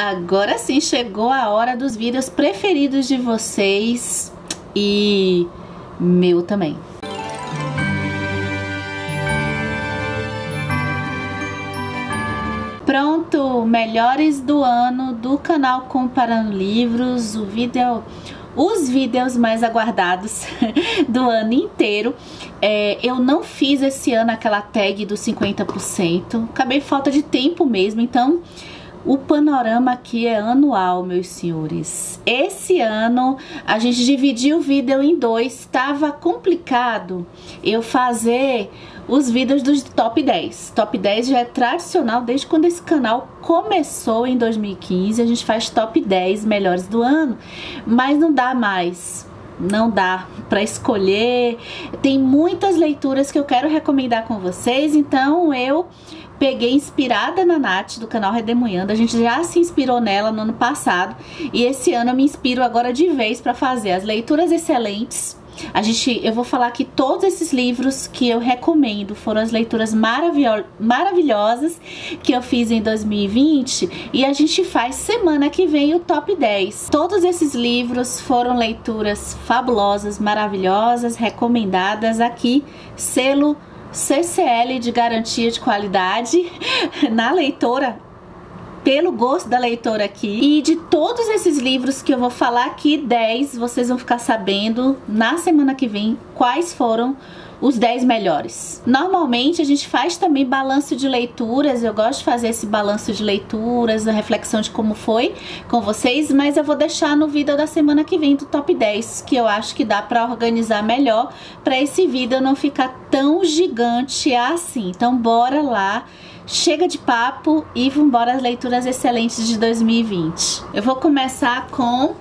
Agora sim chegou a hora dos vídeos preferidos de vocês e meu também. Pronto, melhores do ano do canal Comparando Livros, os vídeos mais aguardados do ano inteiro. Eu não fiz esse ano aquela tag dos 50%, acabei falta de tempo mesmo, então o panorama aqui é anual, meus senhores. Esse ano a gente dividiu o vídeo em dois, estava complicado eu fazer os vídeos dos top 10. Top 10 já é tradicional desde quando esse canal começou em 2015. A gente faz top 10 melhores do ano, mas não dá mais. Não dá para escolher. Tem muitas leituras que eu quero recomendar com vocês, então eu peguei inspirada na Nath do canal Redemoinhando. A gente já se inspirou nela no ano passado e esse ano eu me inspiro agora de vez para fazer as leituras excelentes. Eu vou falar que todos esses livros que eu recomendo foram as leituras maravilhosas que eu fiz em 2020 e a gente faz semana que vem o top 10. Todos esses livros foram leituras fabulosas, maravilhosas, recomendadas aqui, selo CCL de garantia de qualidade na leitora, pelo gosto da leitora aqui. E de todos esses livros que eu vou falar aqui, 10, vocês vão ficar sabendo na semana que vem quais foram os 10 melhores. Normalmente a gente faz também balanço de leituras, eu gosto de fazer esse balanço de leituras, a reflexão de como foi com vocês, mas eu vou deixar no vídeo da semana que vem do top 10, que eu acho que dá pra organizar melhor, pra esse vídeo não ficar tão gigante assim. Então bora lá, chega de papo e vambora às leituras excelentes de 2020. Eu vou começar com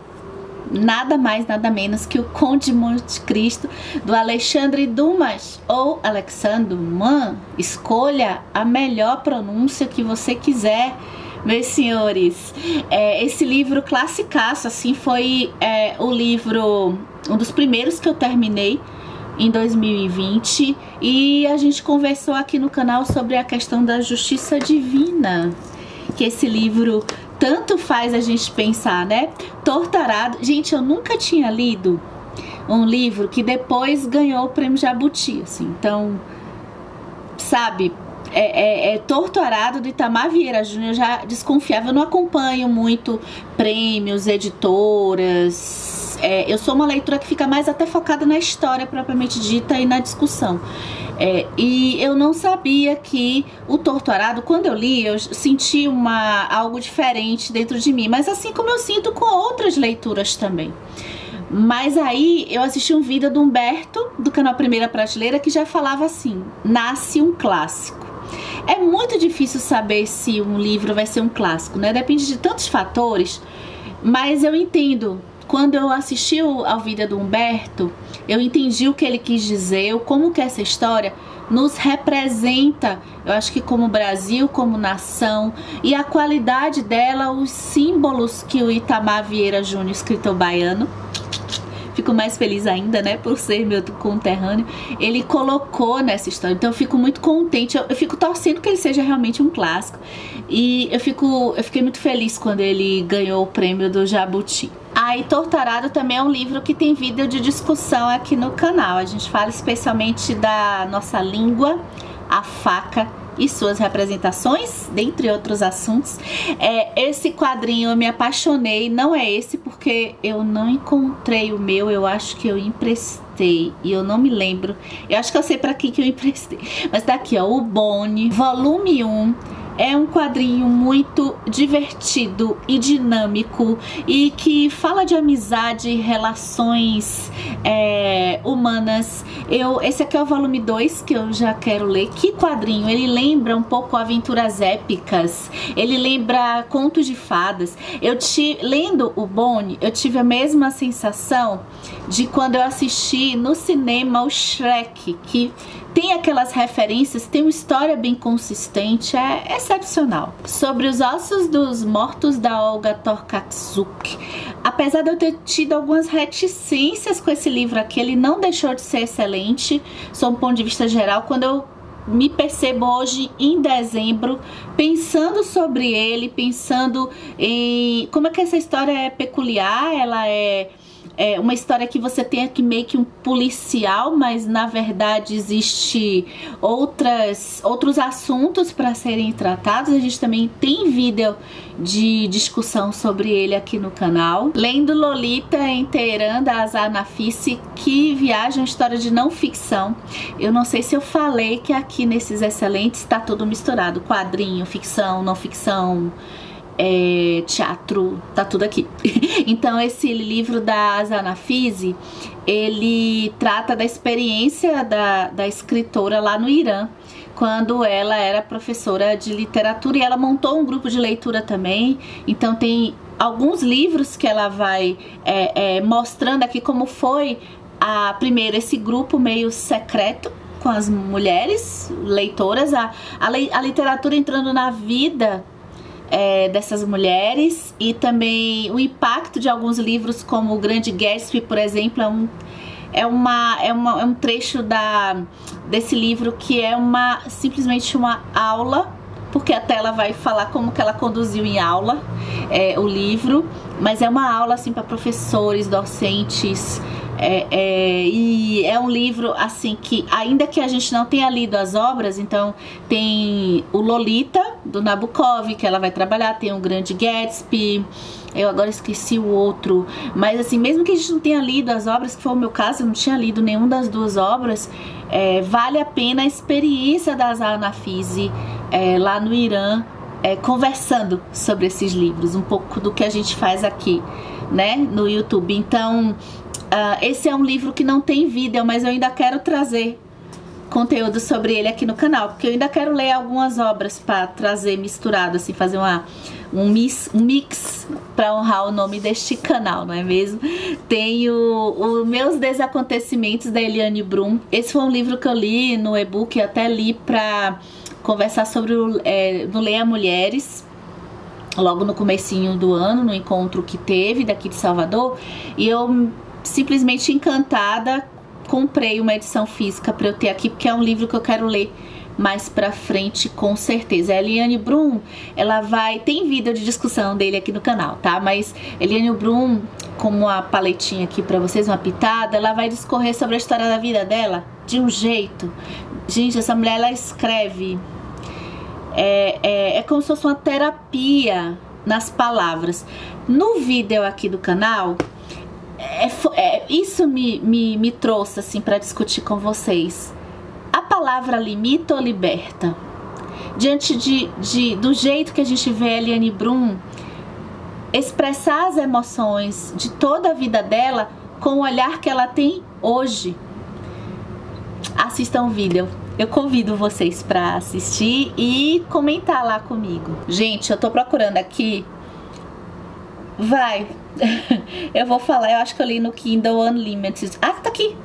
nada mais, nada menos que o Conde de Monte Cristo, do Alexandre Dumas, ou Alexandre Dumas. Escolha a melhor pronúncia que você quiser, meus senhores. Esse livro classicaço, assim, foi o livro, um dos primeiros que eu terminei em 2020, e a gente conversou aqui no canal sobre a questão da justiça divina, que esse livro tanto faz a gente pensar, né? Torturado. Gente, eu nunca tinha lido um livro que depois ganhou o prêmio Jabuti, assim. Então, sabe, Torturado do Itamar Vieira Júnior. Eu já desconfiava, eu não acompanho muito prêmios, editoras. Eu sou uma leitora que fica mais até focada na história propriamente dita e na discussão. E eu não sabia que o Torturado, quando eu li, eu senti algo diferente dentro de mim, mas assim como eu sinto com outras leituras também. Mas aí eu assisti um vídeo do Humberto, do canal Primeira Prateleira, que já falava assim: nasce um clássico. É muito difícil saber se um livro vai ser um clássico, né? Depende de tantos fatores, mas eu entendo. Quando eu assisti ao vídeo do Humberto, eu entendi o que ele quis dizer, como que essa história nos representa, eu acho que como Brasil, como nação, e a qualidade dela, os símbolos que o Itamar Vieira Júnior, escritor baiano, fico mais feliz ainda, né, por ser meu conterrâneo, ele colocou nessa história. Então eu fico muito contente, eu fico torcendo que ele seja realmente um clássico, e eu fiquei muito feliz quando ele ganhou o prêmio do Jabuti. E Torturado também é um livro que tem vídeo de discussão aqui no canal. A gente fala especialmente da nossa língua, a faca e suas representações, dentre outros assuntos. Esse quadrinho eu me apaixonei, não é esse porque eu não encontrei o meu, eu acho que eu emprestei e eu não me lembro. Eu acho que eu sei pra quem que eu emprestei. Mas tá aqui, ó, o Boni, volume 1. É um quadrinho muito divertido e dinâmico e que fala de amizade, relações humanas. Esse aqui é o volume 2 que eu já quero ler. Que quadrinho! Ele lembra um pouco aventuras épicas, ele lembra contos de fadas. Lendo o Boni, eu tive a mesma sensação de quando eu assisti no cinema o Shrek, que tem aquelas referências, tem uma história bem consistente, é excepcional. Sobre os ossos dos mortos, da Olga Tokarczuk. Apesar de eu ter tido algumas reticências com esse livro aqui, ele não deixou de ser excelente, sob um ponto de vista geral. Quando eu me percebo hoje em dezembro pensando sobre ele, pensando em como é que essa história é peculiar. Ela é uma história que você tem aqui meio que um policial, mas na verdade existe outros assuntos para serem tratados. A gente também tem vídeo de discussão sobre ele aqui no canal. Lendo Lolita em Teherã, da Azar Nafisi, que viaja, uma história de não ficção. Eu não sei se eu falei que aqui nesses excelentes está tudo misturado, quadrinho, ficção, não ficção, teatro, tá tudo aqui. Então esse livro da Azar Nafisi, ele trata da experiência da escritora lá no Irã, quando ela era professora de literatura, e ela montou um grupo de leitura também. Então tem alguns livros que ela vai mostrando aqui como foi primeiro esse grupo meio secreto com as mulheres leitoras, a literatura entrando na vida dessas mulheres, e também o impacto de alguns livros como O Grande Gatsby, por exemplo. É um trecho desse livro que é simplesmente uma aula, porque até ela vai falar como que ela conduziu em aula o livro, mas é uma aula assim para professores, docentes. E é um livro assim que, ainda que a gente não tenha lido as obras, então tem o Lolita do Nabokov, que ela vai trabalhar, tem o Grande Gatsby, eu agora esqueci o outro, mas assim, mesmo que a gente não tenha lido as obras, que foi o meu caso, eu não tinha lido nenhuma das duas obras, vale a pena a experiência da Azar Nafisi lá no Irã, conversando sobre esses livros, um pouco do que a gente faz aqui, né, no YouTube. Então esse é um livro que não tem vídeo, mas eu ainda quero trazer conteúdo sobre ele aqui no canal, porque eu ainda quero ler algumas obras para trazer misturado, assim, fazer um mix para honrar o nome deste canal, não é mesmo? Tem os Meus Desacontecimentos, da Eliane Brum. Esse foi um livro que eu li no e-book, até li para conversar sobre no Leia Mulheres, logo no comecinho do ano, no encontro que teve daqui de Salvador, e eu simplesmente encantada comprei uma edição física para eu ter aqui, porque é um livro que eu quero ler mais pra frente, com certeza. A Eliane Brum, ela tem vídeo de discussão dele aqui no canal, tá? Mas Eliane Brum, como uma paletinha aqui pra vocês, uma pitada, ela vai discorrer sobre a história da vida dela de um jeito. Gente, essa mulher, ela escreve como se fosse uma terapia nas palavras. No vídeo aqui do canal, isso me trouxe assim para discutir com vocês. A palavra limita ou liberta? Diante do jeito que a gente vê a Eliane Brum expressar as emoções de toda a vida dela com o olhar que ela tem hoje. Assistam o vídeo. Eu convido vocês para assistir e comentar lá comigo. Gente, eu tô procurando aqui. Eu vou falar, eu acho que eu li no Kindle Unlimited. Ah, tá aqui.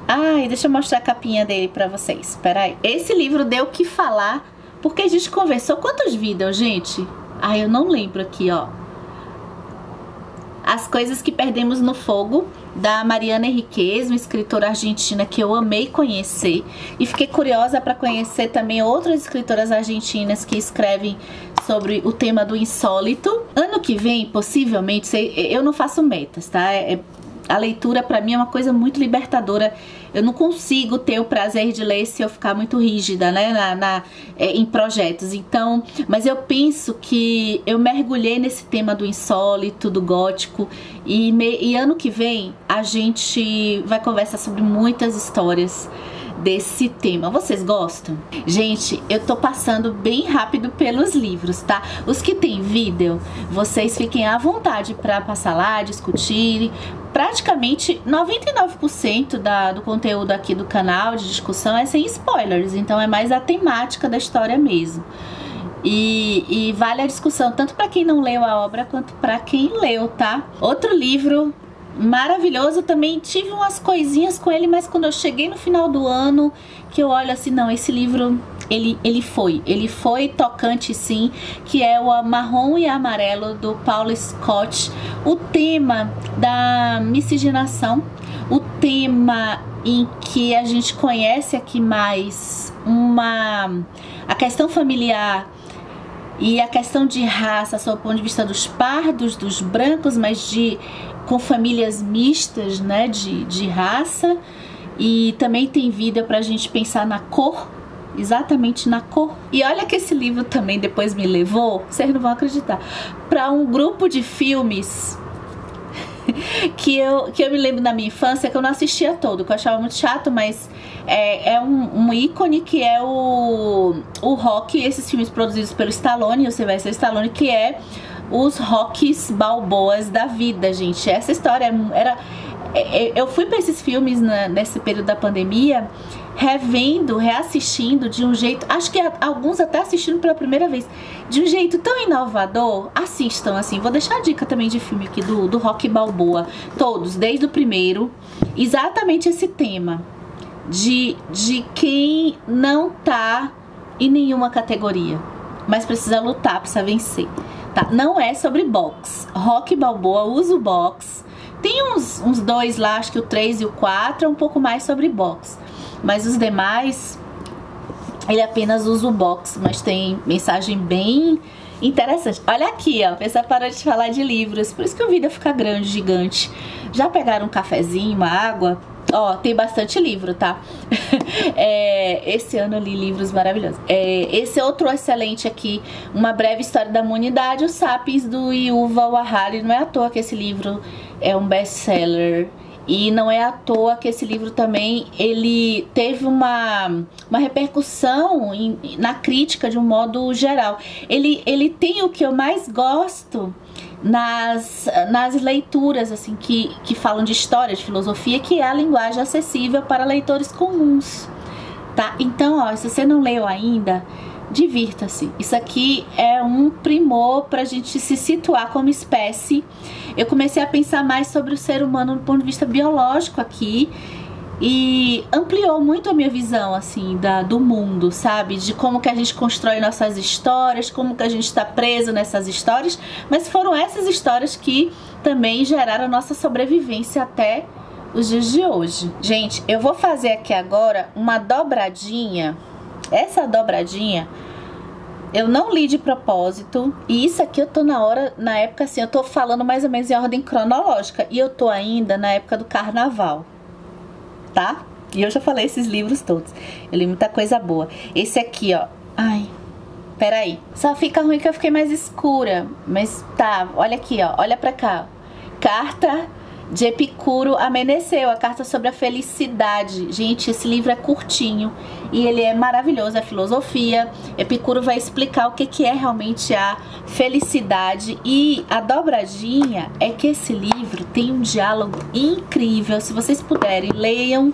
Ai, deixa eu mostrar a capinha dele pra vocês. Espera aí. Esse livro deu o que falar, porque a gente conversou. Quantos vídeos, gente? Ai, eu não lembro aqui, ó. As Coisas que Perdemos no Fogo, da Mariana Enriquez, uma escritora argentina que eu amei conhecer. E fiquei curiosa para conhecer também outras escritoras argentinas que escrevem sobre o tema do insólito. Ano que vem, possivelmente, eu não faço metas, tá? A leitura para mim é uma coisa muito libertadora. Eu não consigo ter o prazer de ler se eu ficar muito rígida, né, em projetos. Então, mas eu penso que eu mergulhei nesse tema do insólito, do gótico, e ano que vem a gente vai conversar sobre muitas histórias desse tema. Vocês gostam? Gente, eu tô passando bem rápido pelos livros, tá? Os que tem vídeo, vocês fiquem à vontade para passar lá, discutir. Praticamente 99% do conteúdo aqui do canal de discussão é sem spoilers, então é mais a temática da história mesmo. E vale a discussão tanto para quem não leu a obra quanto para quem leu, tá? Outro livro maravilhoso, também tive umas coisinhas com ele, mas quando eu cheguei no final do ano, que eu olho assim, não, esse livro, ele foi tocante sim, que é o Marrom e Amarelo, do Paulo Scott. O tema da miscigenação, o tema em que a gente conhece aqui mais a questão familiar e a questão de raça, sob o ponto de vista dos pardos, dos brancos, mas com famílias mistas, né, de raça. E também tem vídeo pra gente pensar na cor, exatamente na cor. E olha que esse livro também depois me levou, vocês não vão acreditar, para um grupo de filmes que eu me lembro da minha infância, que eu não assistia todo, que eu achava muito chato, mas é um ícone, que é o Rocky, esses filmes produzidos pelo Stallone, o Sylvester Stallone, que é os Rockies Balboas da vida, gente. Essa história eu fui para esses filmes nesse período da pandemia, reassistindo de um jeito, acho que alguns até assistindo pela primeira vez, de um jeito tão inovador. Assistam, assim, vou deixar a dica também de filme aqui do Rocky Balboa, todos, desde o primeiro, exatamente esse tema de quem não tá em nenhuma categoria, mas precisa lutar, precisa vencer, tá? Não é sobre boxe. Rocky Balboa usa o boxe, tem uns dois lá, acho que o 3 e o 4 é um pouco mais sobre boxe, mas os demais ele apenas usa o boxe, mas tem mensagem bem interessante. Olha aqui, ó, a pessoa parou de falar de livros, por isso que o vídeo fica grande, gigante. Já pegaram um cafezinho, uma água? Ó, tem bastante livro, tá? Esse ano eu li livros maravilhosos. Esse outro excelente aqui, Uma Breve História da Humanidade, Os Sapiens, do Yuval Harari. Não é à toa que esse livro é um best-seller. E não é à toa que esse livro também, ele teve uma repercussão na crítica de um modo geral. Ele tem o que eu mais gosto nas leituras, assim, que falam de história, de filosofia, que é a linguagem acessível para leitores comuns, tá? Então, ó, se você não leu ainda, divirta-se. Isso aqui é um primor pra gente se situar como espécie. Eu comecei a pensar mais sobre o ser humano do ponto de vista biológico aqui, e ampliou muito a minha visão, assim, do mundo, sabe? De como que a gente constrói nossas histórias, como que a gente está preso nessas histórias, mas foram essas histórias que também geraram a nossa sobrevivência até os dias de hoje. Gente, eu vou fazer aqui agora uma dobradinha. Essa dobradinha eu não li de propósito, e isso aqui eu tô na época, assim, eu tô falando mais ou menos em ordem cronológica, e eu tô ainda na época do carnaval, tá? E eu já falei esses livros todos, eu li muita coisa boa. Esse aqui, ó, ai, peraí, só fica ruim que eu fiquei mais escura, mas tá, olha aqui, ó, olha pra cá, Carta de Epicuro a Meneceu, a carta sobre a felicidade. Gente, esse livro é curtinho e ele é maravilhoso, é filosofia. Epicuro vai explicar o que é realmente a felicidade. E a dobradinha é que esse livro tem um diálogo incrível. Se vocês puderem, leiam,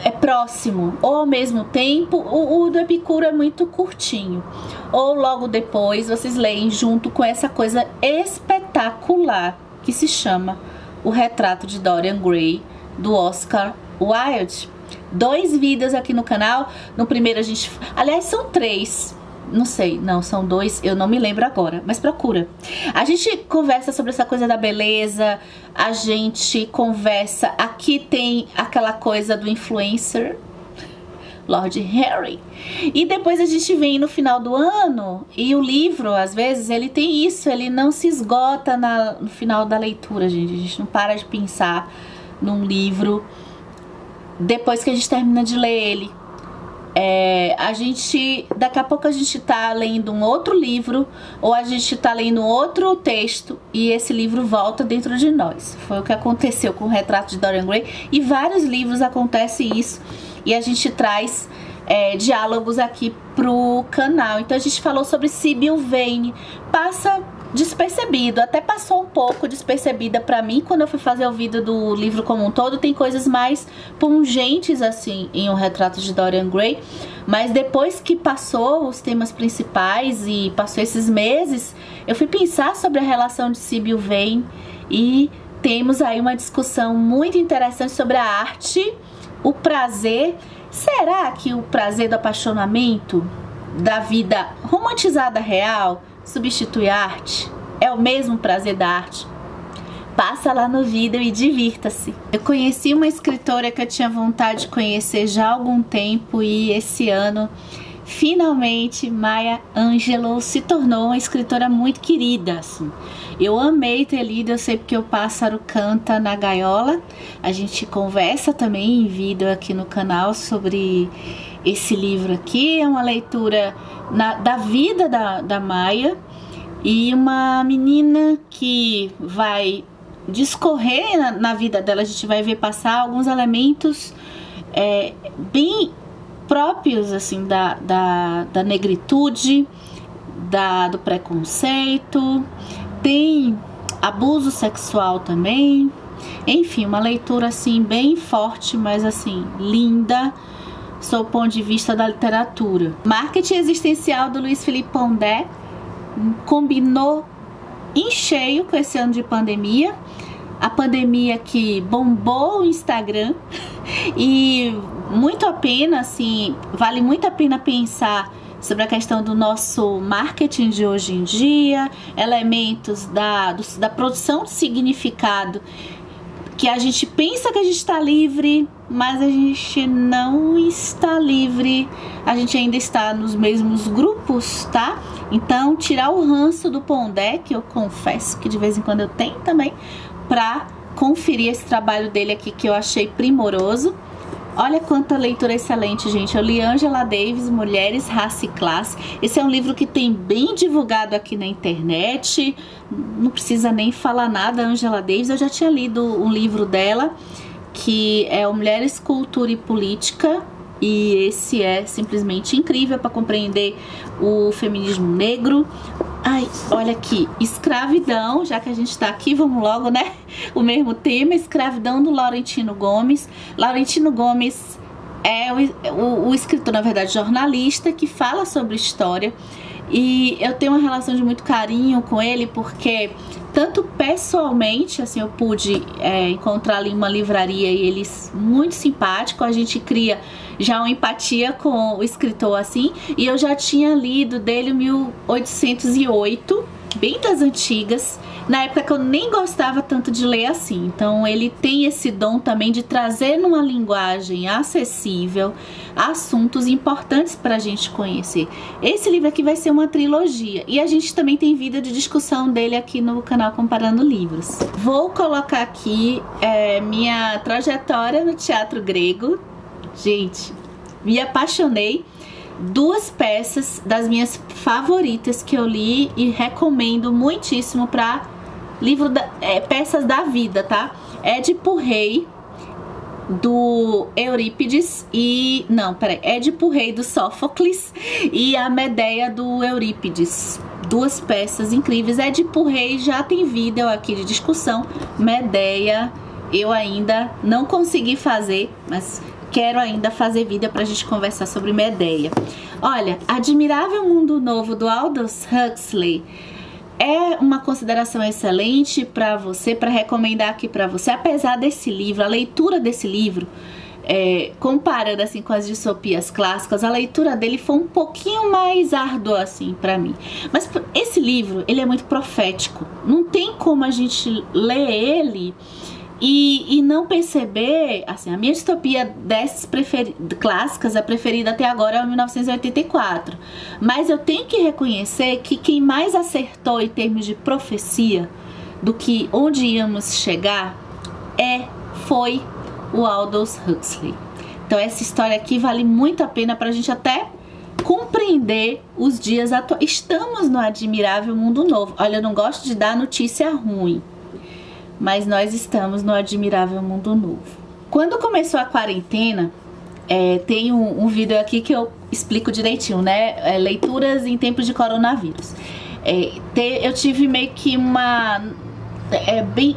é próximo ou ao mesmo tempo. O do Epicuro é muito curtinho, ou logo depois vocês leem junto com essa coisa espetacular que se chama O Retrato de Dorian Gray, do Oscar Wilde. 2 vídeos aqui no canal. No primeiro a gente... Aliás, são 3. Não sei, não, são 2. Eu não me lembro agora, mas procura. A gente conversa sobre essa coisa da beleza. A gente conversa... Aqui tem aquela coisa do influencer, Lord Harry. E depois a gente vem no final do ano, e o livro, às vezes, ele tem isso, ele não se esgota no final da leitura, gente. A gente não para de pensar num livro depois que a gente termina de ler ele. Daqui a pouco a gente tá lendo um outro livro, ou a gente tá lendo outro texto, e esse livro volta dentro de nós. Foi o que aconteceu com o Retrato de Dorian Gray, e vários livros acontece isso, e a gente traz diálogos aqui pro canal. Então a gente falou sobre Sybil Vane, passa despercebido, até passou um pouco despercebida pra mim quando eu fui fazer o vídeo do livro como um todo. Tem coisas mais pungentes assim em O Retrato de Dorian Gray, mas depois que passou os temas principais e passou esses meses, eu fui pensar sobre a relação de Sybil Vane, e temos aí uma discussão muito interessante sobre a arte, o prazer. Será que o prazer do apaixonamento, da vida romantizada real, substitui a arte? É o mesmo prazer da arte? passa lá no vídeo e divirta-se. Eu conheci uma escritora que eu tinha vontade de conhecer já há algum tempo e esse ano, finalmente, Maya Angelou se tornou uma escritora muito querida, assim. Eu amei ter lido, eu sei porque o pássaro canta na gaiola. A gente conversa também em vídeo aqui no canal sobre esse livro aqui. É uma leitura da vida da Maya e uma menina que vai discorrer na vida dela. A gente vai ver passar alguns elementos bem próprios assim da negritude, do preconceito, tem abuso sexual também, enfim, uma leitura assim bem forte, mas assim linda sob o ponto de vista da literatura. Marketing Existencial do Luiz Felipe Pondé combinou em cheio com esse ano de pandemia, a pandemia que bombou o Instagram e muito a pena, assim, vale muito a pena pensar sobre a questão do nosso marketing de hoje em dia, elementos da produção de significado, que a gente pensa que a gente está livre, mas a gente não está livre, a gente ainda está nos mesmos grupos, tá? Então, tirar o ranço do Pondé, que eu confesso que de vez em quando eu tenho também, pra conferir esse trabalho dele aqui, que eu achei primoroso. Olha quanta leitura excelente, gente. Eu li Angela Davis, Mulheres, Raça e Classe. Esse é um livro que tem bem divulgado aqui na internet. Não precisa nem falar nada, Angela Davis. Eu já tinha lido um livro dela, que é o Mulheres, Cultura e Política. E esse é simplesmente incrível para compreender o feminismo negro. Ai, olha aqui, escravidão, já que a gente tá aqui, vamos logo, né? O mesmo tema, escravidão do Laurentino Gomes. Laurentino Gomes é o escritor, na verdade, jornalista, que fala sobre história. E eu tenho uma relação de muito carinho com ele, porque tanto pessoalmente, assim, eu pude encontrar ali uma livraria e ele muito simpático, a gente cria já uma empatia com o escritor, assim, e eu já tinha lido dele 1808, bem das antigas, na época que eu nem gostava tanto de ler assim. Então ele tem esse dom também de trazer numa linguagem acessível assuntos importantes para a gente conhecer. Esse livro aqui vai ser uma trilogia e a gente também tem vídeo de discussão dele aqui no canal Comparando Livros. Vou colocar aqui minha trajetória no teatro grego. Gente, me apaixonei. Duas peças das minhas favoritas que eu li e recomendo muitíssimo para peças da vida, tá? Édipo Rei do Eurípides e... não, peraí. Édipo Rei do Sófocles e a Medeia do Eurípides. Duas peças incríveis. Édipo Rei já tem vídeo aqui de discussão. Medeia eu ainda não consegui fazer, mas quero ainda fazer vídeo pra gente conversar sobre Medeia. Olha, Admirável Mundo Novo do Aldous Huxley é uma consideração excelente para você, para recomendar aqui para você. Apesar desse livro, a leitura desse livro, comparando assim com as distopias clássicas, a leitura dele foi um pouquinho mais árdua assim para mim. Mas esse livro, ele é muito profético. Não tem como a gente ler ele e não perceber, assim, a minha distopia dessas clássicas, a preferida até agora é o 1984. Mas eu tenho que reconhecer que quem mais acertou em termos de profecia do que onde íamos chegar foi o Aldous Huxley. Então essa história aqui vale muito a pena pra gente até compreender os dias atuais. Estamos no Admirável Mundo Novo. Olha, eu não gosto de dar notícia ruim, mas nós estamos no Admirável Mundo Novo. Quando começou a quarentena, tem um vídeo aqui que eu explico direitinho, né? Leituras em tempos de coronavírus. Eu tive meio que uma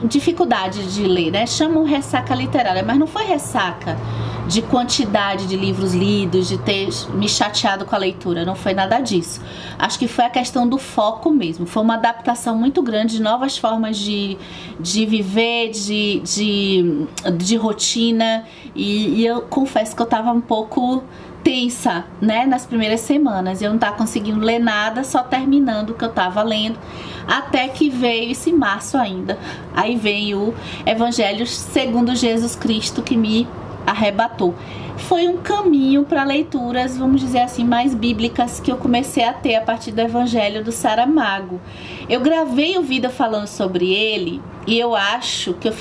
dificuldade de ler, né? Chamam ressaca literária, mas não foi ressaca de quantidade de livros lidos, de ter me chateado com a leitura, não foi nada disso. Acho que foi a questão do foco mesmo, foi uma adaptação muito grande de novas formas de viver, de rotina, e eu confesso que eu tava um pouco tensa, né, nas primeiras semanas. Eu não tava conseguindo ler nada, só terminando o que eu tava lendo, até que veio esse março ainda. Aí veio o Evangelho segundo Jesus Cristo, que me arrebatou. Foi um caminho para leituras, vamos dizer assim, mais bíblicas que eu comecei a ter a partir do Evangelho do Saramago. Eu gravei o vídeo falando sobre ele e eu acho que eu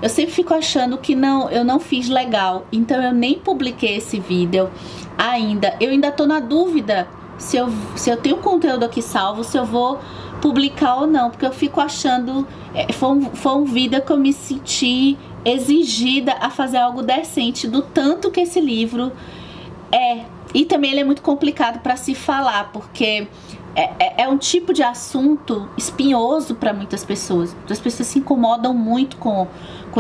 sempre fico achando que eu não fiz legal, então eu nem publiquei esse vídeo ainda. Eu ainda tô na dúvida se eu tenho conteúdo aqui salvo, se eu vou publicar ou não, porque eu fico achando, foi um vídeo que eu me senti exigida a fazer algo decente, do tanto que esse livro é. E também ele é muito complicado para se falar, porque é um tipo de assunto espinhoso para muitas pessoas. As pessoas se incomodam muito com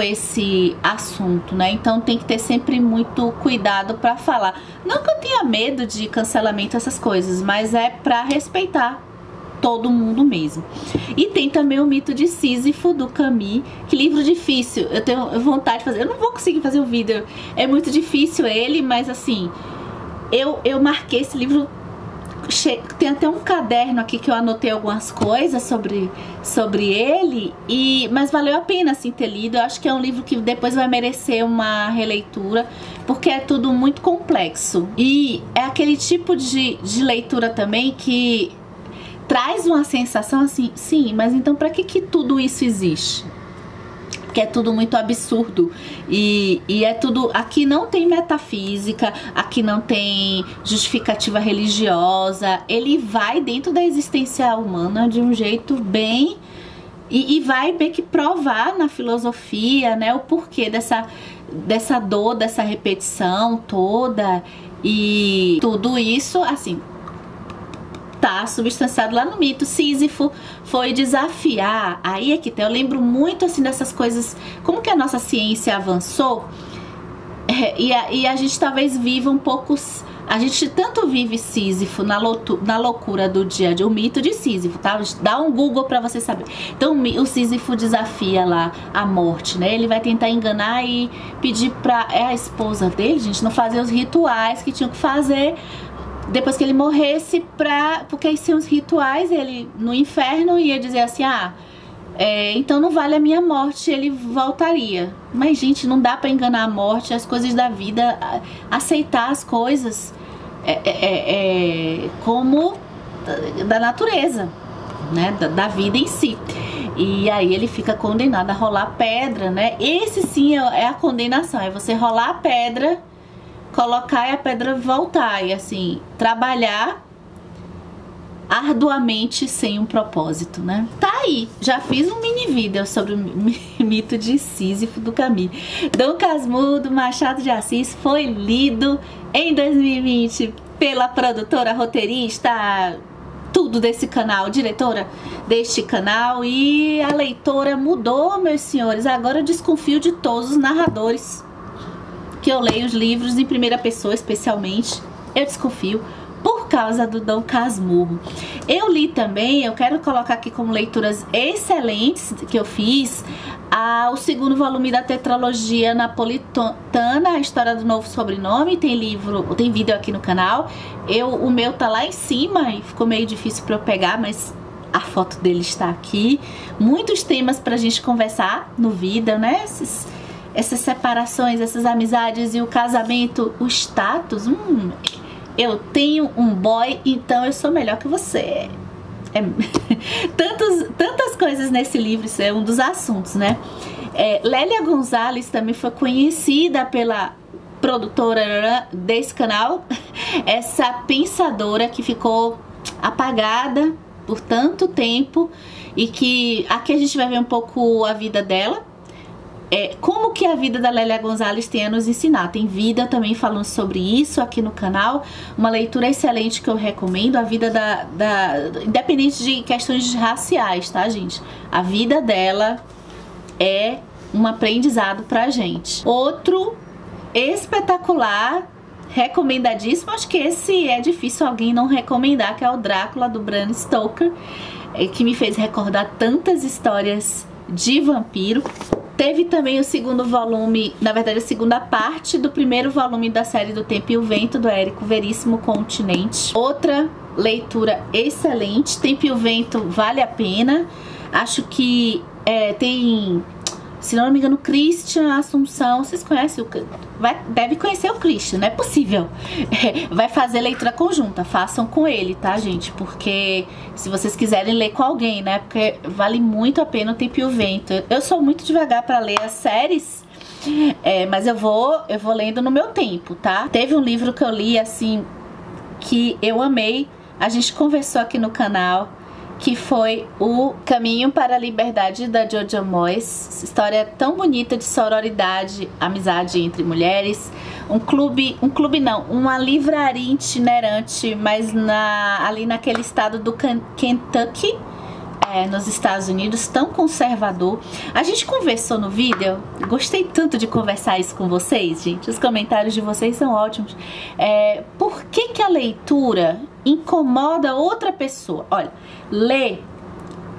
esse assunto, né? Então tem que ter sempre muito cuidado para falar. Não que eu tenha medo de cancelamento, essas coisas, mas é para respeitar todo mundo mesmo. E tem também o Mito de Sísifo, do Camus. Que livro difícil, eu tenho vontade de fazer. Eu não vou conseguir fazer o vídeo, é muito difícil ele, mas assim, eu marquei esse livro. Tem até um caderno aqui que eu anotei algumas coisas sobre ele, mas valeu a pena assim ter lido. Eu acho que é um livro que depois vai merecer uma releitura, porque é tudo muito complexo. E é aquele tipo de leitura também que traz uma sensação assim, sim, mas então para que tudo isso existe? Porque é tudo muito absurdo e é tudo, aqui não tem metafísica, aqui não tem justificativa religiosa, ele vai dentro da existência humana de um jeito bem, e vai bem que provar na filosofia, né, o porquê dessa dor, dessa repetição toda, e tudo isso, assim, tá substanciado lá no mito. Sísifo foi desafiar, aí é que tá, eu lembro muito assim dessas coisas, como que a nossa ciência avançou, e a gente talvez viva um pouco, a gente tanto vive Sísifo na loucura do dia a dia, o mito de Sísifo, tá? Dá um Google pra você saber. Então o Sísifo desafia lá a morte, né? Ele vai tentar enganar e pedir pra a esposa dele, gente, não fazer os rituais que tinham que fazer depois que ele morresse, porque aí são os rituais, ele no inferno ia dizer assim, então não vale a minha morte, ele voltaria. Mas gente, não dá pra enganar a morte, as coisas da vida, aceitar as coisas como da natureza, né, da vida em si. E aí ele fica condenado a rolar pedra, né? Esse sim é a condenação, é você rolar a pedra, colocar e a pedra voltar, e assim, trabalhar arduamente sem um propósito, né? Tá aí, já fiz um mini vídeo sobre o mito de Sísifo do Camus. Dom Casmurro, do Machado de Assis, foi lido em 2020 pela produtora, roteirista, tudo desse canal, diretora deste canal, e a leitora mudou, meus senhores. Agora eu desconfio de todos os narradores que eu leio os livros em primeira pessoa, especialmente, eu desconfio por causa do Dom Casmurro. Eu li também, eu quero colocar aqui como leituras excelentes que eu fiz, o segundo volume da tetralogia napolitana, a história do novo sobrenome. Tem vídeo aqui no canal. O meu tá lá em cima e ficou meio difícil para eu pegar, mas a foto dele está aqui. Muitos temas pra gente conversar no vídeo, né? Essas separações, essas amizades e o casamento, o status. Eu tenho um boy, então eu sou melhor que você. Tantas coisas nesse livro, isso é um dos assuntos, né? Lélia Gonzalez também foi conhecida pela produtora desse canal, essa pensadora que ficou apagada por tanto tempo, e que aqui a gente vai ver um pouco a vida dela. Como que a vida da Lélia Gonzalez tem a nos ensinar. Tem vídeo também falando sobre isso aqui no canal. Uma leitura excelente que eu recomendo. A vida independente de questões raciais, tá, gente? A vida dela é um aprendizado pra gente. Outro espetacular, recomendadíssimo. Acho que esse é difícil alguém não recomendar, que é o Drácula, do Bram Stoker, que me fez recordar tantas histórias de vampiro. Teve também o segundo volume, na verdade a segunda parte do primeiro volume da série do Tempo e o Vento, do Érico Veríssimo Continente. Outra leitura excelente, Tempo e o Vento vale a pena. Acho que tem, se não me engano, Christian Assunção. Vocês conhecem deve conhecer o Christian, não é possível. Vai fazer leitura conjunta, façam com ele, tá, gente? Porque se vocês quiserem ler com alguém, né? Porque vale muito a pena o Tempo e o Vento. Eu sou muito devagar pra ler as séries, mas eu vou lendo no meu tempo, tá? Teve um livro que eu li, assim, que eu amei. A gente conversou aqui no canal, que foi O Caminho para a Liberdade, da Jojo Moyes. História tão bonita de sororidade, amizade entre mulheres. Uma livraria itinerante, mas ali naquele estado do Kentucky, nos Estados Unidos, tão conservador. A gente conversou no vídeo, gostei tanto de conversar isso com vocês, gente. Os comentários de vocês são ótimos. Por que a leitura incomoda outra pessoa? Olha, ler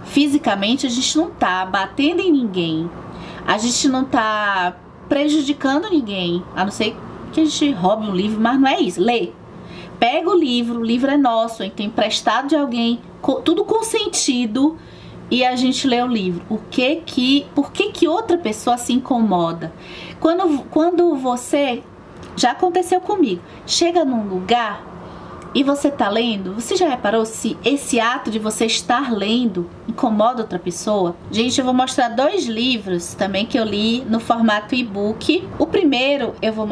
fisicamente, a gente não tá batendo em ninguém, a gente não tá prejudicando ninguém, a não ser que a gente roube um livro, mas não é isso. Lê, pega o livro é nosso, então emprestado de alguém, tudo com sentido, e a gente lê o livro. Por que outra pessoa se incomoda? Quando você, já aconteceu comigo, chega num lugar e você tá lendo, você já reparou se esse ato de você estar lendo incomoda outra pessoa? Gente, eu vou mostrar 2 livros também que eu li no formato e-book. O primeiro eu vou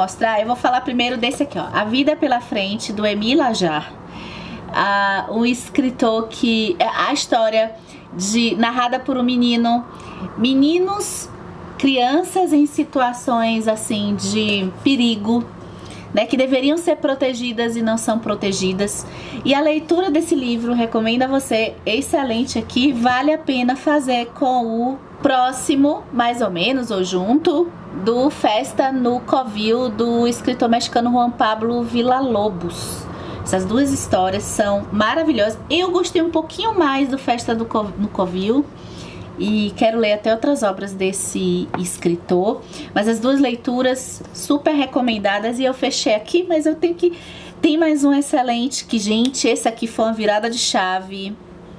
falar primeiro desse aqui, ó, A Vida Pela Frente, do Émile Ajar. Um escritor que... a história narrada por um crianças em situações assim de perigo, né, que deveriam ser protegidas e não são protegidas. E a leitura desse livro, recomendo a você, excelente aqui, vale a pena fazer com o próximo, mais ou menos, ou junto, do Festa no Covil, do escritor mexicano Juan Pablo Villalobos. Essas 2 histórias são maravilhosas. Eu gostei um pouquinho mais do Festa no Covil, e quero ler até outras obras desse escritor, mas as 2 leituras super recomendadas. E eu fechei aqui, mas eu tenho que... Tem mais um excelente que, gente, esse aqui foi uma virada de chave.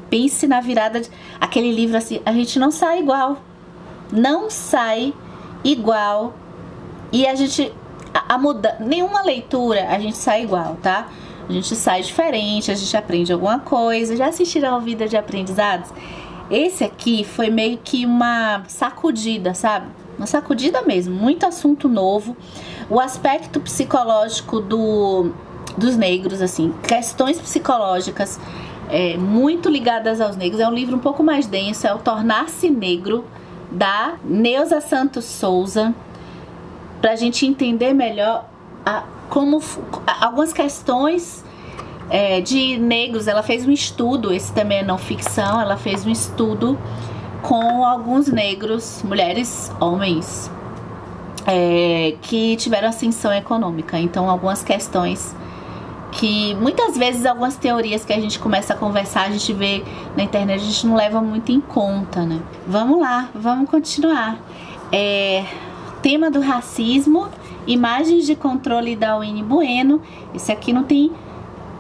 Pense na virada de... Aquele livro assim, a gente não sai igual. Não sai igual. E a gente... Nenhuma leitura a gente sai igual, tá? A gente sai diferente, a gente aprende alguma coisa. Já assistiram ao Vida de Aprendizados? Esse aqui foi meio que uma sacudida, sabe? Uma sacudida mesmo, muito assunto novo. O aspecto psicológico dos negros, assim, questões psicológicas muito ligadas aos negros. É um livro um pouco mais denso, é o Tornar-se Negro, da Neuza Santos Souza, pra gente entender melhor algumas questões de negros. Ela fez um estudo, esse também é não ficção, ela fez um estudo com alguns negros, mulheres, homens, que tiveram ascensão econômica. Então algumas questões que muitas vezes, algumas teorias que a gente começa a conversar, a gente vê na internet, a gente não leva muito em conta, né? Vamos lá, vamos continuar. Tema do racismo, Imagens de Controle, da Winnie Bueno. Esse aqui não tem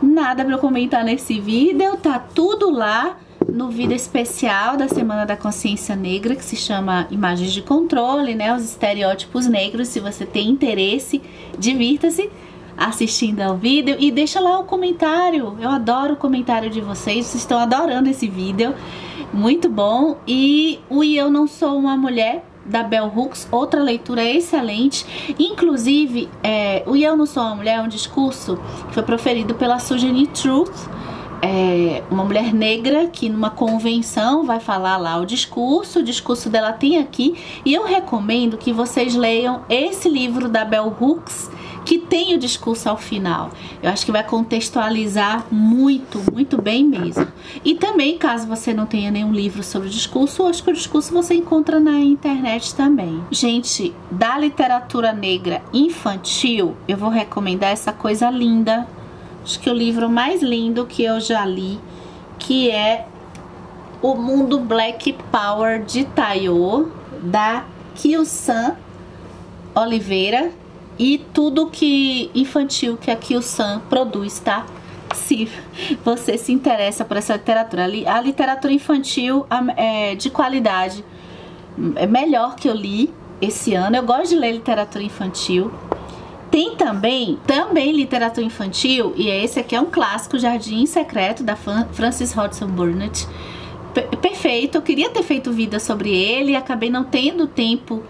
nada pra eu comentar nesse vídeo, tá tudo lá no vídeo especial da Semana da Consciência Negra, que se chama Imagens de Controle, né, os estereótipos negros. Se você tem interesse, divirta-se assistindo ao vídeo e deixa lá o comentário. Eu adoro o comentário de vocês estão adorando esse vídeo, muito bom. E o E Eu Não Sou Uma Mulher, da Bell Hooks, outra leitura excelente. Inclusive, o E Eu Não Sou Uma Mulher é um discurso que foi proferido pela Sujani Truth, uma mulher negra que numa convenção vai falar lá o discurso dela tem aqui. E eu recomendo que vocês leiam esse livro da Bell Hooks, que tem o discurso ao final. Eu acho que vai contextualizar muito, muito bem mesmo. E também, caso você não tenha nenhum livro sobre o discurso, eu acho que o discurso você encontra na internet também. Gente, da literatura negra infantil, eu vou recomendar essa coisa linda. Acho que o livro mais lindo que eu já li, que é O Mundo Black Power, de Taiyo, da Kyo-san Oliveira e tudo que infantil que a Kyo-san produz, tá? Se você se interessa por essa literatura, a literatura infantil é de qualidade, é melhor que eu li esse ano. Eu gosto de ler literatura infantil. Tem também literatura infantil, e esse aqui é um clássico, Jardim Secreto, da Frances Hodgson Burnett. Perfeito, eu queria ter feito vida sobre ele, acabei não tendo tempo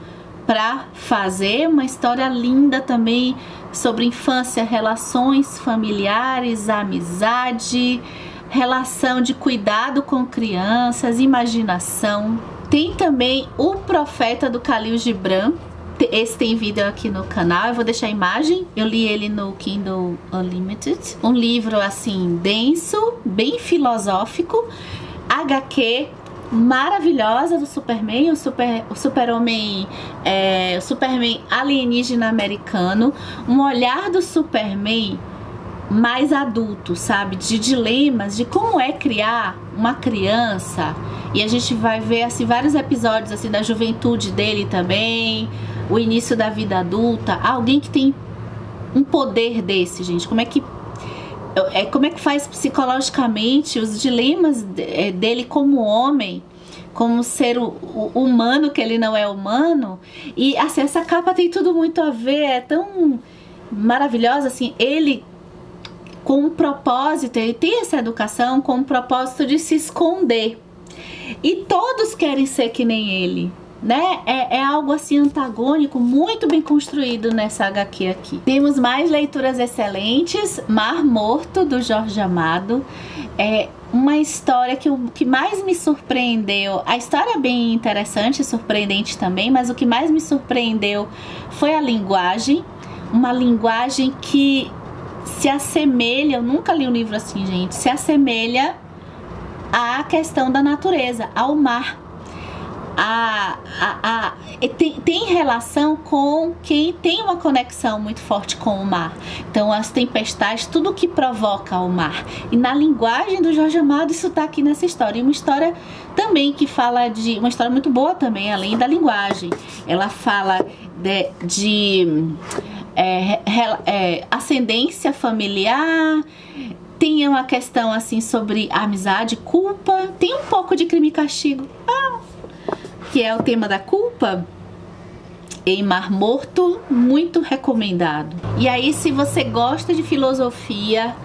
para fazer. Uma história linda também sobre infância, relações familiares, amizade, relação de cuidado com crianças, imaginação. Tem também O Profeta, do Khalil Gibran. Esse tem vídeo aqui no canal, eu vou deixar a imagem. Eu li ele no Kindle Unlimited. Um livro assim denso, bem filosófico. HQ maravilhosa do Superman, o Super-Homem o Superman alienígena americano. Um olhar do Superman mais adulto, sabe? De dilemas, de como é criar uma criança. E a gente vai ver assim vários episódios assim da juventude dele também, o início da vida adulta. Alguém que tem um poder desse, gente, como é que faz psicologicamente os dilemas dele como homem, como ser humano, que ele não é humano. E assim, essa capa tem tudo muito a ver, é tão maravilhosa, assim, ele com um propósito, ele tem essa educação com o propósito de se esconder. E todos querem ser que nem ele, né? É algo assim antagônico, muito bem construído nessa HQ aqui. Temos mais leituras excelentes. Mar Morto, do Jorge Amado. É uma história que o que mais me surpreendeu, a história é bem interessante, surpreendente também, mas o que mais me surpreendeu foi a linguagem. Uma linguagem que se assemelha, eu nunca li um livro assim, gente, se assemelha à questão da natureza, ao mar. Tem relação com quem tem uma conexão muito forte com o mar. Então as tempestades, tudo que provoca o mar. E na linguagem do Jorge Amado isso tá aqui nessa história. E uma história também que fala de... uma história muito boa também, além da linguagem. Ela fala de ascendência familiar. Tem uma questão assim sobre amizade, culpa. Tem um pouco de Crime e Castigo, que é o tema da culpa, em Mar Morto, muito recomendado. E aí, se você gosta de filosofia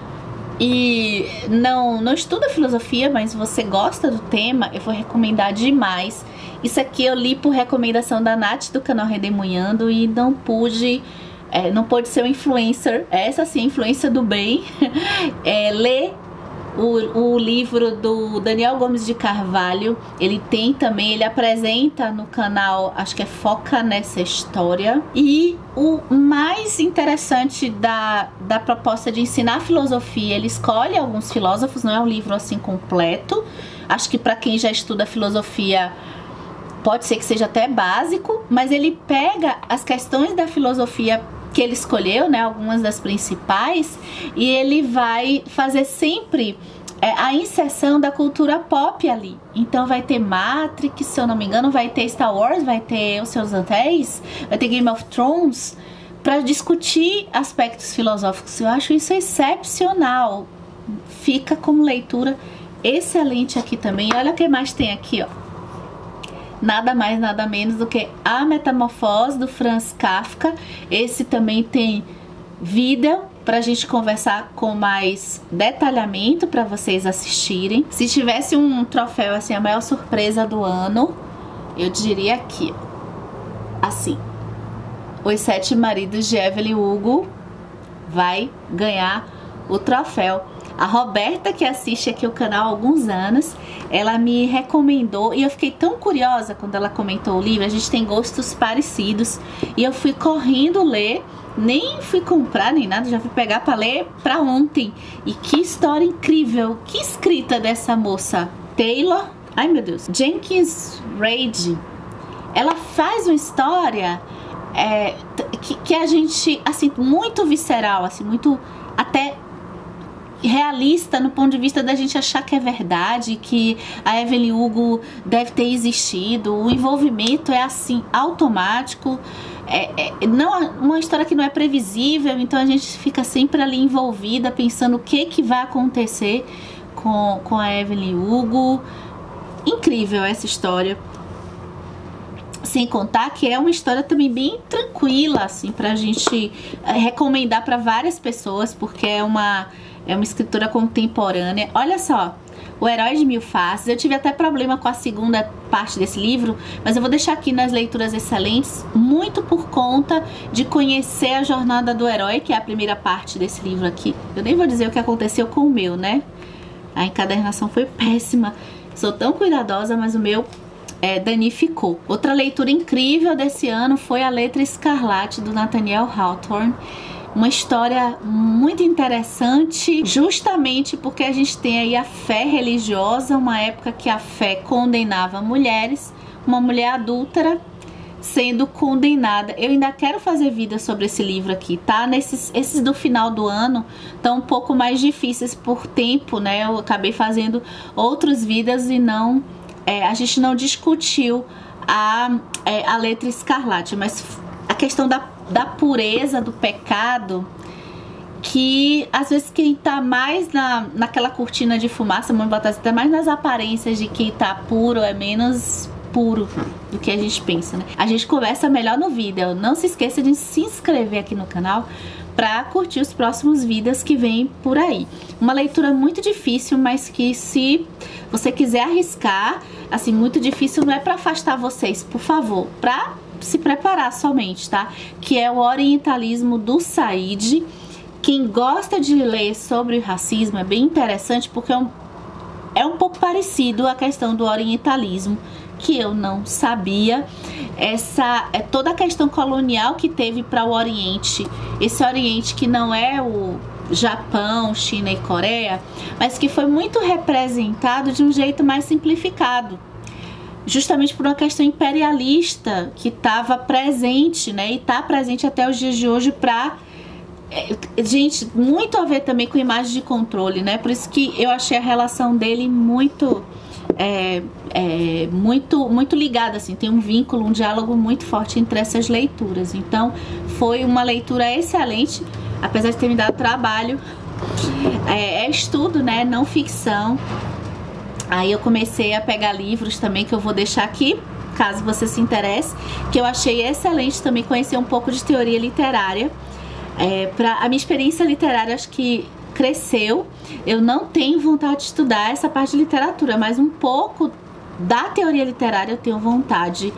e não estuda filosofia, mas você gosta do tema, eu vou recomendar demais. Isso aqui eu li por recomendação da Nath, do canal Redemoinhando, e não pude ser um influencer, essa sim, influência do bem, ler o livro do Daniel Gomes de Carvalho. Ele tem também, ele apresenta no canal, acho que é Foca Nessa História. E o mais interessante da proposta de ensinar filosofia, ele escolhe alguns filósofos, não é um livro assim completo. Acho que para quem já estuda filosofia pode ser que seja até básico, mas ele pega as questões da filosofia que ele escolheu, né, algumas das principais, e ele vai fazer sempre a inserção da cultura pop ali. Então vai ter Matrix, se eu não me engano, vai ter Star Wars, vai ter Os Seus Anéis, vai ter Game of Thrones, para discutir aspectos filosóficos. Eu acho isso excepcional. Fica como leitura excelente aqui também. Olha o que mais tem aqui, ó. Nada mais, nada menos do que A Metamorfose, do Franz Kafka. Esse também tem vídeo pra gente conversar com mais detalhamento para vocês assistirem. Se tivesse um troféu assim, a maior surpresa do ano, eu diria aqui, ó, assim, Os Sete Maridos de Evelyn Hugo vai ganhar o troféu. A Roberta, que assiste aqui o canal há alguns anos, ela me recomendou e eu fiquei tão curiosa quando ela comentou o livro. A gente tem gostos parecidos e eu fui correndo ler, nem fui comprar nem nada, já fui pegar para ler para ontem. E que história incrível, que escrita dessa moça Taylor, ai meu Deus, Jenkins Reid. Ela faz uma história que a gente, assim, muito visceral, assim, muito até realista no ponto de vista da gente achar que é verdade, que a Evelyn Hugo deve ter existido. O envolvimento é assim, automático. Não, uma história que não é previsível, então a gente fica sempre ali envolvida, pensando o que vai acontecer com a Evelyn Hugo. Incrível essa história. Sem contar que é uma história também bem tranquila, assim, pra gente recomendar para várias pessoas, porque é uma escritora contemporânea. Olha só, O Herói de Mil Faces. Eu tive até problema com a segunda parte desse livro, mas eu vou deixar aqui nas leituras excelentes, muito por conta de conhecer a jornada do herói, que é a primeira parte desse livro aqui. Eu nem vou dizer o que aconteceu com o meu, né? A encadernação foi péssima. Sou tão cuidadosa, mas o meu danificou. Outra leitura incrível desse ano foi A Letra Escarlate, do Nathaniel Hawthorne. Uma história muito interessante, justamente porque a gente tem aí a fé religiosa, uma época que a fé condenava mulheres, uma mulher adúltera sendo condenada. Eu ainda quero fazer vídeo sobre esse livro aqui, tá? Esses do final do ano estão um pouco mais difíceis por tempo, né? Eu acabei fazendo outros vídeos e não... a gente não discutiu a Letra Escarlate, mas a questão da pureza, do pecado, que às vezes quem tá mais naquela cortina de fumaça, vamos botar assim, tá mais nas aparências de quem tá puro, é menos puro do que a gente pensa, né? A gente conversa melhor no vídeo. Não se esqueça de se inscrever aqui no canal para curtir os próximos vídeos que vem por aí. Uma leitura muito difícil, mas que se você quiser arriscar, assim, muito difícil não é para afastar vocês, por favor, para se preparar somente, tá? Que é O Orientalismo, do Said. Quem gosta de ler sobre o racismo é bem interessante, porque é um pouco parecido a questão do orientalismo, que eu não sabia. Toda a questão colonial que teve para o Oriente, esse Oriente que não é o Japão, China e Coreia, mas que foi muito representado de um jeito mais simplificado, justamente por uma questão imperialista que estava presente, né, e está presente até os dias de hoje para... gente, muito a ver também com imagem de controle, né, por isso que eu achei a relação dele muito muito ligada, assim, tem um vínculo, um diálogo muito forte entre essas leituras. Então foi uma leitura excelente, apesar de ter me dado trabalho. É estudo, né, não ficção. Aí eu comecei a pegar livros também, que eu vou deixar aqui, caso você se interesse, que eu achei excelente também conhecer um pouco de teoria literária. A minha experiência literária, acho que cresceu. Eu não tenho vontade de estudar essa parte de literatura, mas um pouco da teoria literária eu tenho vontade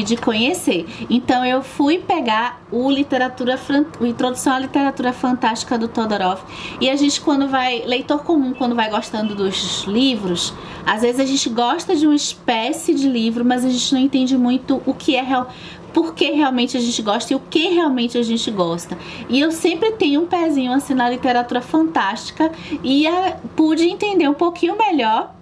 de conhecer. Então eu fui pegar o Introdução à Literatura Fantástica, do Todorov. E a gente, leitor comum, quando vai gostando dos livros, às vezes a gente gosta de uma espécie de livro, mas a gente não entende muito o que é por que realmente a gente gosta e o que realmente a gente gosta. E eu sempre tenho um pezinho assim na literatura fantástica e pude entender um pouquinho melhor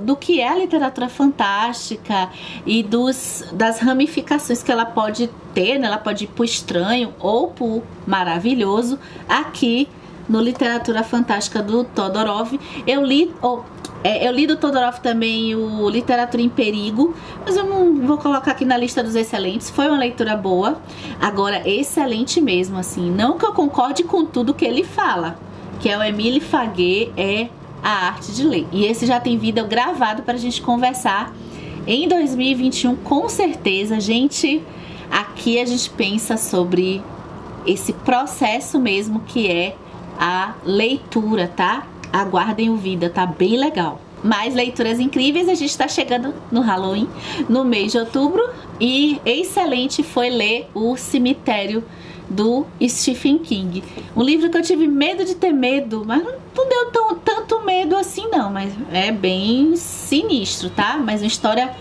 do que é a literatura fantástica e das ramificações que ela pode ter, né? Ela pode ir pro estranho ou pro maravilhoso aqui no Literatura Fantástica, do Todorov. Eu li do Todorov também o Literatura em Perigo, mas eu não vou colocar aqui na lista dos excelentes. Foi uma leitura boa, agora excelente mesmo, assim. Não que eu concorde com tudo que ele fala, que é o Émile Faguet, A Arte de Ler. E esse já tem vídeo gravado para a gente conversar em 2021, com certeza. Gente, aqui a gente pensa sobre esse processo mesmo que é a leitura, tá? Aguardem o vídeo, tá bem legal. Mais leituras incríveis. A gente está chegando no Halloween, no mês de outubro, e excelente foi ler O Cemitério, do Stephen King. Um livro que eu tive medo de ter medo, mas não deu tanto medo assim não, mas é bem sinistro, tá? Mas uma história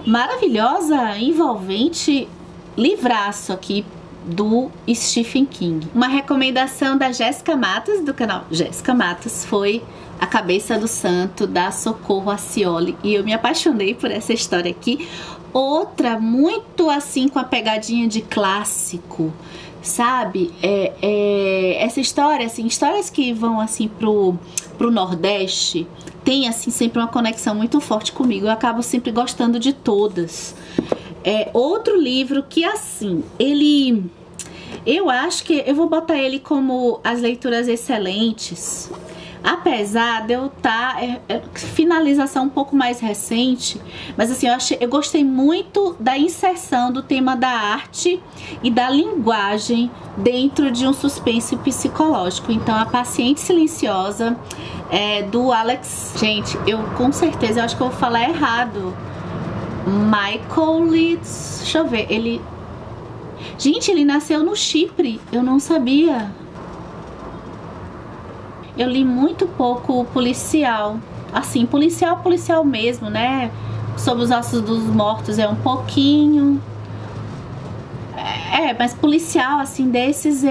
maravilhosa, envolvente, livraço aqui do Stephen King. Uma recomendação da Jéssica Matos, do canal Jéssica Matos, foi A Cabeça do Santo, da Socorro Acioli, e eu me apaixonei por essa história aqui. Outra muito assim com a pegadinha de clássico, sabe? Essa história, assim, histórias que vão assim pro Nordeste tem assim sempre uma conexão muito forte comigo. Eu acabo sempre gostando de todas. Outro livro que assim, eu acho que eu vou botar ele como as leituras excelentes. Apesar de eu estar finalização um pouco mais recente, mas assim, eu gostei muito da inserção do tema da arte e da linguagem dentro de um suspense psicológico. Então, A Paciente Silenciosa, do Alex. Gente, eu com certeza, eu acho que eu vou falar errado. Michael Leeds, deixa eu ver, Gente, ele nasceu no Chipre, eu não sabia. Eu li muito pouco policial, assim, policial mesmo, né? Sobre os Ossos dos Mortos é um pouquinho. Mas policial, assim, desses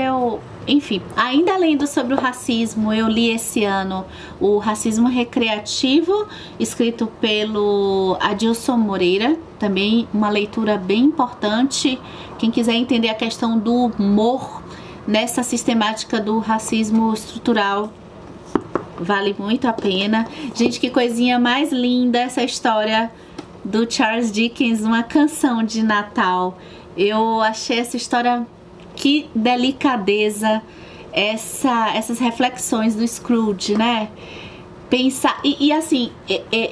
enfim, ainda lendo sobre o racismo, eu li esse ano o Racismo Recreativo, escrito pelo Adilson Moreira, também uma leitura bem importante. Quem quiser entender a questão do humor nessa sistemática do racismo estrutural, vale muito a pena. Gente, que coisinha mais linda essa história do Charles Dickens, uma canção de Natal. Eu achei essa história, que delicadeza, essas reflexões do Scrooge, né? Pensar, e assim,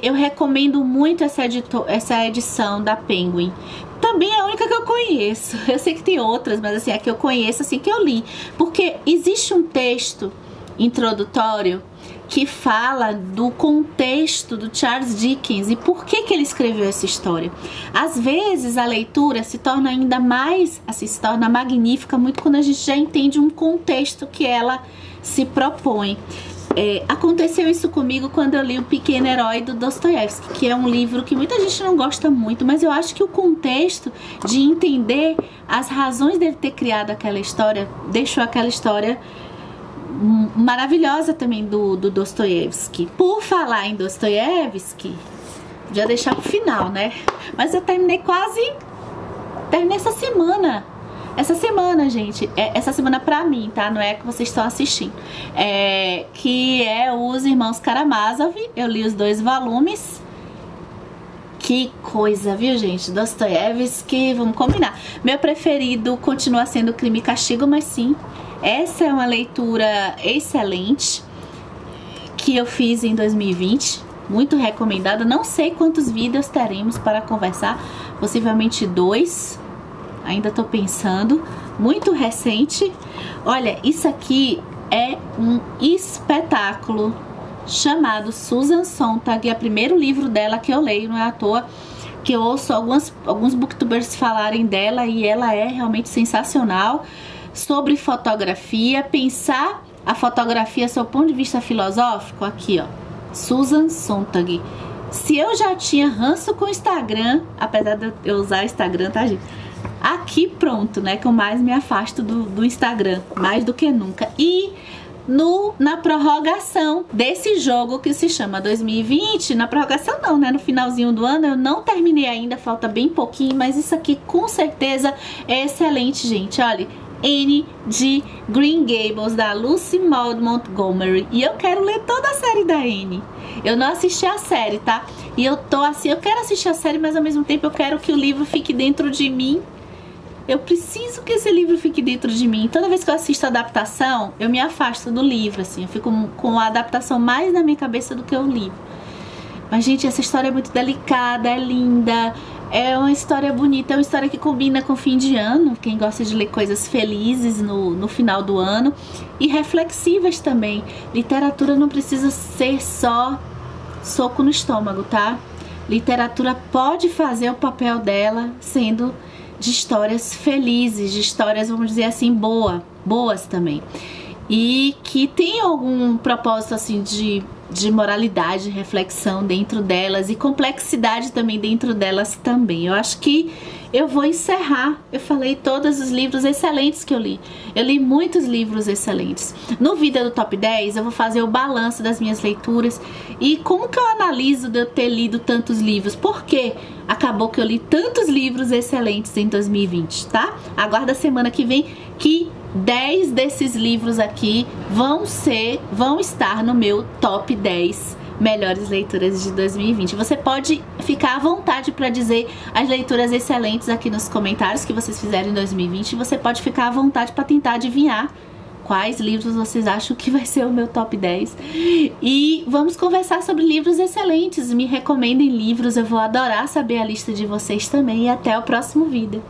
eu recomendo muito essa edição da Penguin. Também é a única que eu conheço. Eu sei que tem outras, mas assim, a que eu conheço, assim, que eu li. Porque existe um texto introdutório que fala do contexto do Charles Dickens e por que ele escreveu essa história. Às vezes a leitura se torna ainda mais, assim, se torna magnífica muito quando a gente já entende um contexto que ela se propõe. Aconteceu isso comigo quando eu li O Pequeno Herói do Dostoiévski, que é um livro que muita gente não gosta muito, mas eu acho que o contexto de entender as razões dele ter criado aquela história deixou aquela história maravilhosa também do Dostoiévski. Por falar em Dostoiévski, já deixar pro final, né? Mas eu terminei essa semana. Essa semana, gente, essa semana pra mim, tá? Não é que vocês estão assistindo. Que é Os Irmãos Karamazov. Eu li os 2 volumes. Que coisa, viu, gente? Dostoiévski, vamos combinar. Meu preferido continua sendo Crime e Castigo, mas sim, essa é uma leitura excelente que eu fiz em 2020, muito recomendada. Não sei quantos vídeos teremos para conversar, possivelmente 2, ainda tô pensando. Muito recente. Olha, isso aqui é um espetáculo chamado Susan Sontag, é o primeiro livro dela que eu leio, não é à toa que eu ouço alguns booktubers falarem dela, e ela é realmente sensacional. Sobre fotografia, pensar a fotografia sob o ponto de vista filosófico, aqui ó, Susan Sontag. Se eu já tinha ranço com o Instagram, apesar de eu usar o Instagram, tá, gente? Aqui pronto, né, que eu mais me afasto do Instagram, mais do que nunca. E na prorrogação desse jogo que se chama 2020, na prorrogação não, né, no finalzinho do ano, eu não terminei ainda, falta bem pouquinho, mas isso aqui com certeza é excelente, gente. Olha, Anne de Green Gables, da Lucy Maud Montgomery. E eu quero ler toda a série da Anne. Eu não assisti a série, tá? E eu tô assim, eu quero assistir a série, mas ao mesmo tempo eu quero que o livro fique dentro de mim. Eu preciso que esse livro fique dentro de mim. Toda vez que eu assisto a adaptação, eu me afasto do livro, assim. Eu fico com a adaptação mais na minha cabeça do que o livro. Mas, gente, essa história é muito delicada, é linda. É uma história bonita, é uma história que combina com o fim de ano. Quem gosta de ler coisas felizes no final do ano. E reflexivas também. Literatura não precisa ser só soco no estômago, tá? Literatura pode fazer o papel dela sendo de histórias felizes, de histórias, vamos dizer assim, boas também. e que tem algum propósito assim de moralidade, reflexão dentro delas e complexidade também dentro delas também. Eu acho que eu vou encerrar. Eu falei todos os livros excelentes que eu li. Eu li muitos livros excelentes. No vídeo do Top 10 eu vou fazer o balanço das minhas leituras e como que eu analiso de eu ter lido tantos livros. Por que acabou que eu li tantos livros excelentes em 2020, tá? Aguarda a semana que vem que 10 desses livros aqui vão estar no meu top 10 melhores leituras de 2020. Você pode ficar à vontade para dizer as leituras excelentes aqui nos comentários que vocês fizeram em 2020. Você pode ficar à vontade para tentar adivinhar quais livros vocês acham que vai ser o meu top 10. E vamos conversar sobre livros excelentes. Me recomendem livros, eu vou adorar saber a lista de vocês também. E até o próximo vídeo.